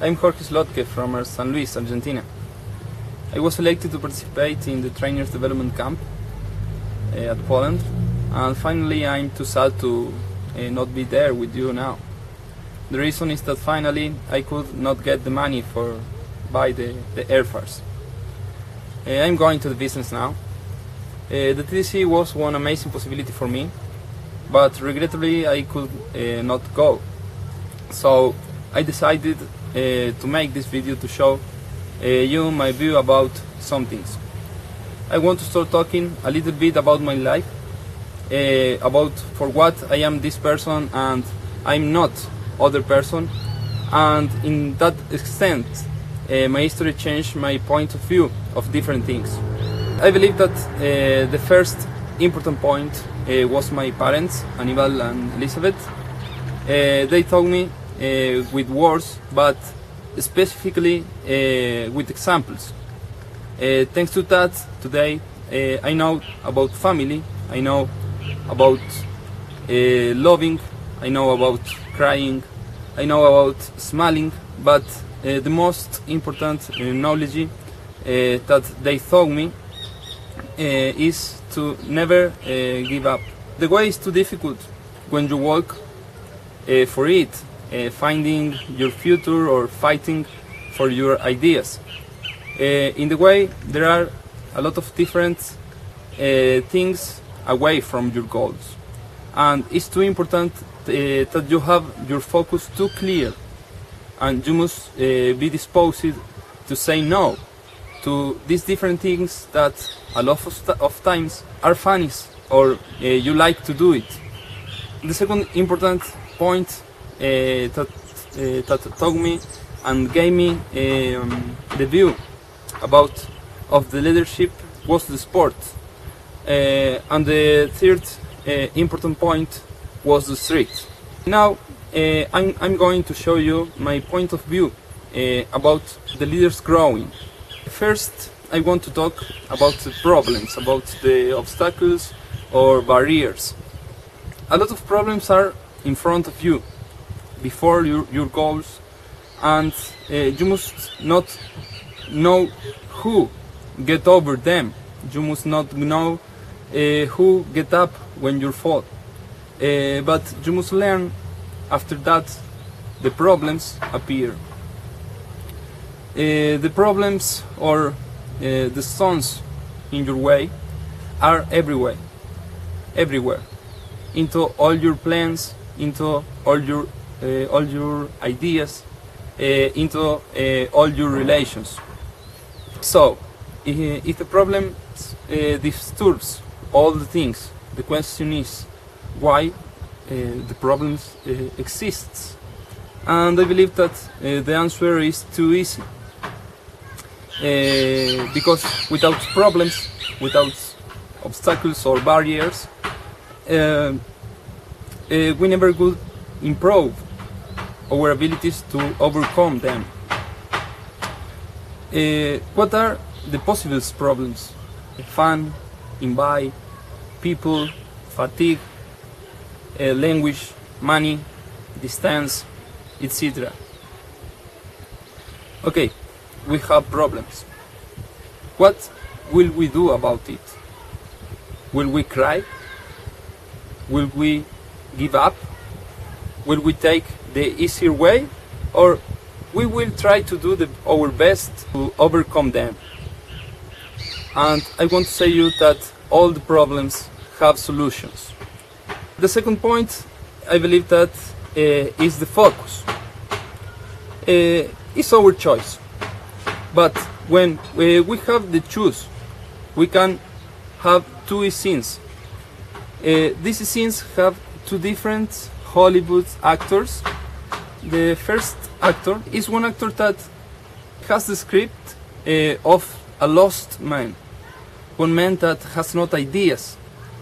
I'm Jorge Schlöttke from San Luis, Argentina. I was selected to participate in the Trainers Development Camp at Poland, and finally I'm too sad to not be there with you now. The reason is that finally I could not get the money for buy the airfares. I'm going to the business now. The TDC was one amazing possibility for me, but regrettably I could not go. So I decided to make this video to show you my view about some things. I want to start talking a little bit about my life, about for what I am this person and I'm not other person, and in that extent my history changed my point of view of different things. I believe that the first important point was my parents, Anibal and Elizabeth. They taught me with words, but specifically with examples. Thanks to that, today I know about family, I know about loving, I know about crying, I know about smiling, but the most important knowledge that they taught me is to never give up. The way is too difficult when you work for it, finding your future or fighting for your ideas. In the way, there are a lot of different things away from your goals, and it's too important that you have your focus too clear, and you must be disposed to say no to these different things that a lot of times are funny or you like to do it. The second important point that taught me and gave me the view of the leadership was the sport, and the third important point was the street. Now I'm going to show you my point of view about the leaders growing. First, I want to talk about the problems, about the obstacles or barriers. A lot of problems are in front of you, before your goals, and you must not know who get over them. You must not know who get up when you fall. But you must learn after that the problems appear. The problems or the stones in your way are everywhere, into all your plans, into all your ideas, into all your relations. So, if the problem disturbs all the things, the question is why the problems exists, and I believe that the answer is too easy. Because without problems, without obstacles or barriers, we never could improve our abilities to overcome them. What are the possible problems? Fun, envy, people, fatigue, language, money, distance, etc. Okay, we have problems. What will we do about it? Will we cry? Will we give up? Will we take the easier way? Or we will try to do our best to overcome them? And I want to say you that all the problems have solutions. The second point, I believe that is the focus. It's our choice. But when we have the choice, we can have two scenes. These scenes have two different Hollywood actors. The first actor is one actor that has the script of a lost man. One man that has not ideas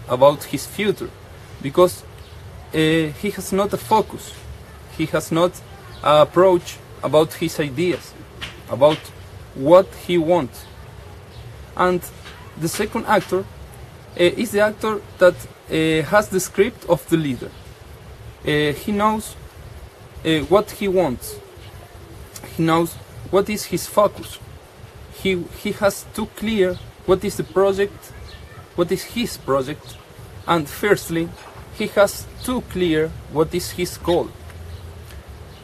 about his future, because he has not a focus, he has not an approach about his ideas, about what he wants. And the second actor is the actor that has the script of the leader. He knows what he wants. he knows what is his focus. He has too clear what is the project, what is his project, and firstly, he has too clear what is his goal.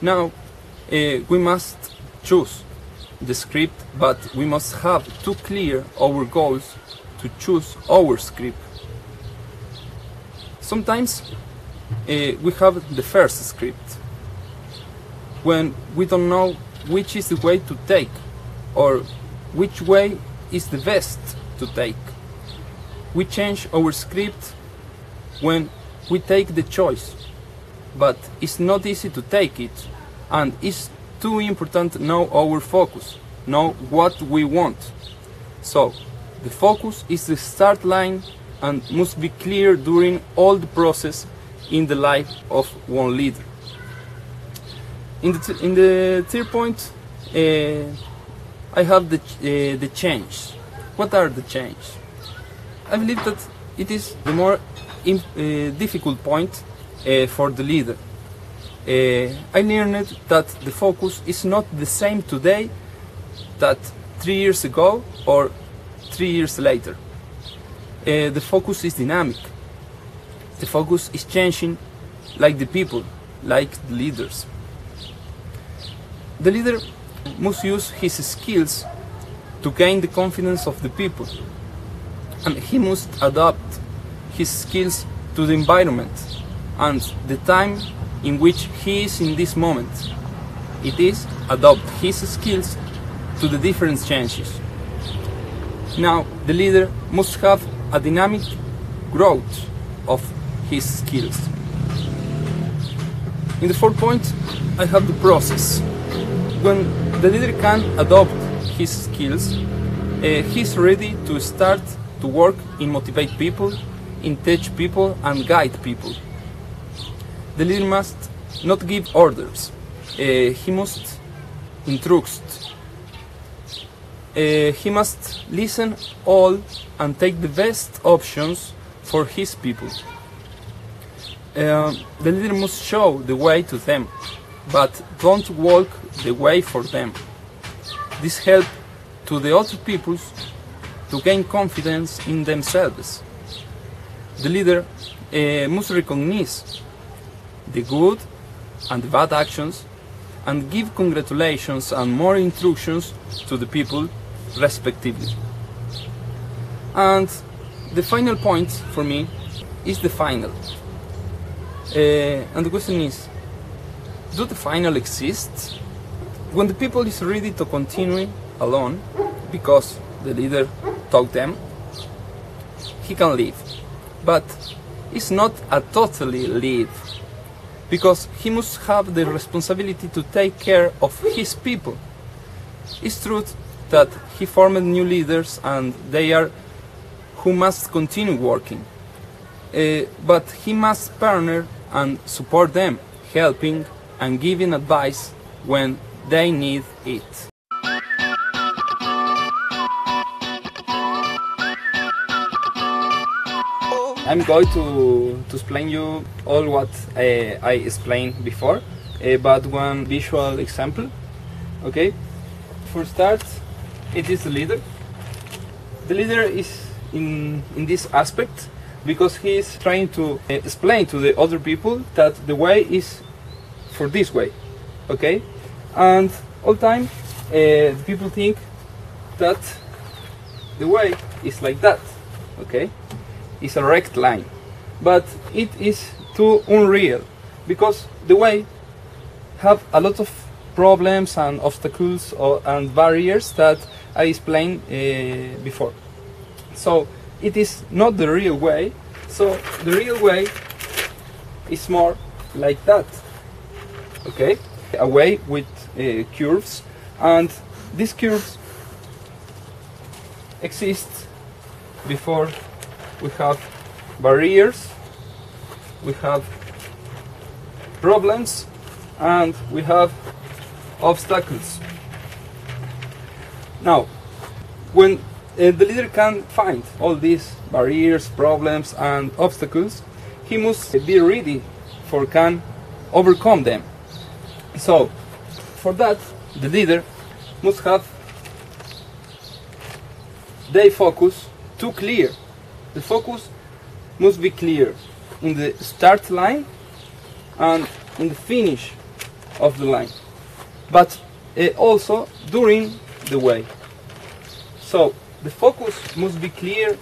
Now, we must choose the script, but we must have too clear our goals to choose our script. Sometimes we have the first script, when we don't know which is the way to take, or which way is the best to take. We change our script when we take the choice, but it's not easy to take it, and it's too important to know our focus, know what we want. So, the focus is the start line and must be clear during all the process in the life of one leader. In the third point, I have the change. What are the change? I believe that it is the more difficult point for the leader. I learned that the focus is not the same today that 3 years ago or 3 years later. The focus is dynamic. The focus is changing like the people, like the leaders. The leader must use his skills to gain the confidence of the people, and he must adapt his skills to the environment and the time in which he is in this moment. It is adopt his skills to the different changes. Now, the leader must have a dynamic growth of his skills. In the fourth point, I have the process. When the leader can adopt his skills, he's ready to start to work in motivate people, in teach people and guide people. The leader must not give orders. He must instruct. He must listen all and take the best options for his people. The leader must show the way to them, but don't walk the way for them. This helps to the other peoples to gain confidence in themselves. The leader must recognize the good and the bad actions and give congratulations and more instructions to the people respectively. And the final point for me is the final. And the question is, do the final exist? When the people is ready to continue alone because the leader taught them, he can leave. But it's not a totally leave, because he must have the responsibility to take care of his people. It's true that he formed new leaders and they are who must continue working. But he must partner and support them, helping and giving advice when they need it. I'm going to explain you all what I explained before, but one visual example. Okay, for start, it is the leader. The leader is in this aspect because he is trying to explain to the other people that the way is for this way. Okay, and all time people think that the way is like that. Okay, it's a rect line, but it is too unreal because the way have a lot of problems and obstacles and barriers that I explained before. So it is not the real way. So the real way is more like that. Okay, a way with curves, and these curves exist before we have barriers, we have problems, and we have obstacles. Now, when the leader can find all these barriers, problems, and obstacles, he must be ready for can overcome them. So, for that, the leader must have their focus too clear. The focus must be clear in the start line and in the finish of the line, but also during the way. So the focus must be clear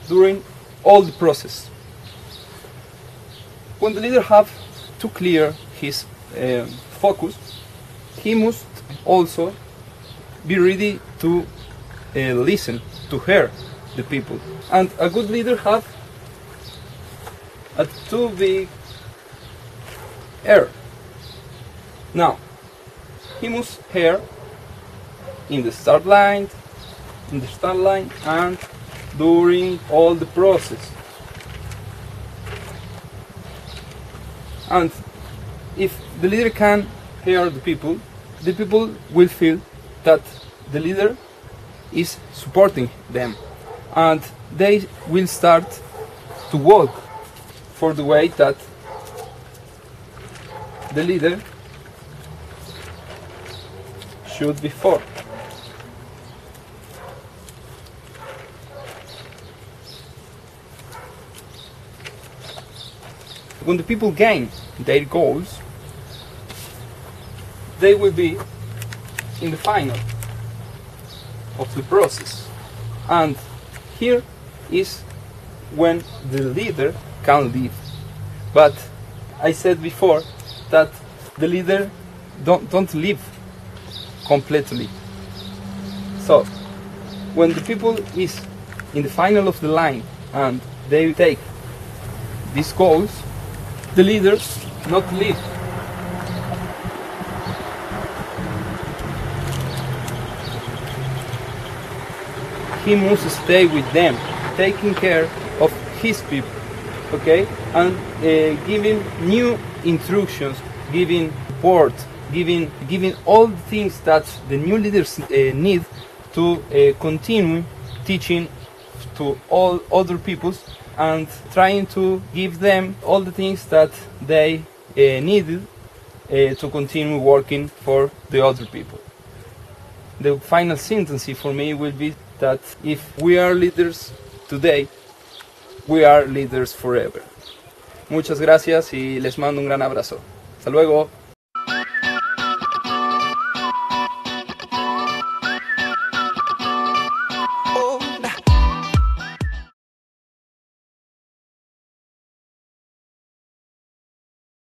during all the process. When the leader have to clear his focus, he must also be ready to listen, to hear the people. And a good leader have to be hear. Now, he must hear in the start line, and during all the process. And if the leader can hear the people will feel that the leader is supporting them, and they will start to walk for the way that the leader should be for. When the people gain their goals, they will be in the final of the process. And here is when the leader can lead. But I said before that the leader don't live completely. So when the people is in the final of the line and they take these goals, the leader not live. He must stay with them, taking care of his people, okay, and giving new instructions, giving support, giving all the things that the new leaders need to continue teaching to all other peoples, and trying to give them all the things that they needed to continue working for the other people. The final sentence for me will be that if we are leaders today, we are leaders forever. Muchas gracias y les mando un gran abrazo. Hasta luego.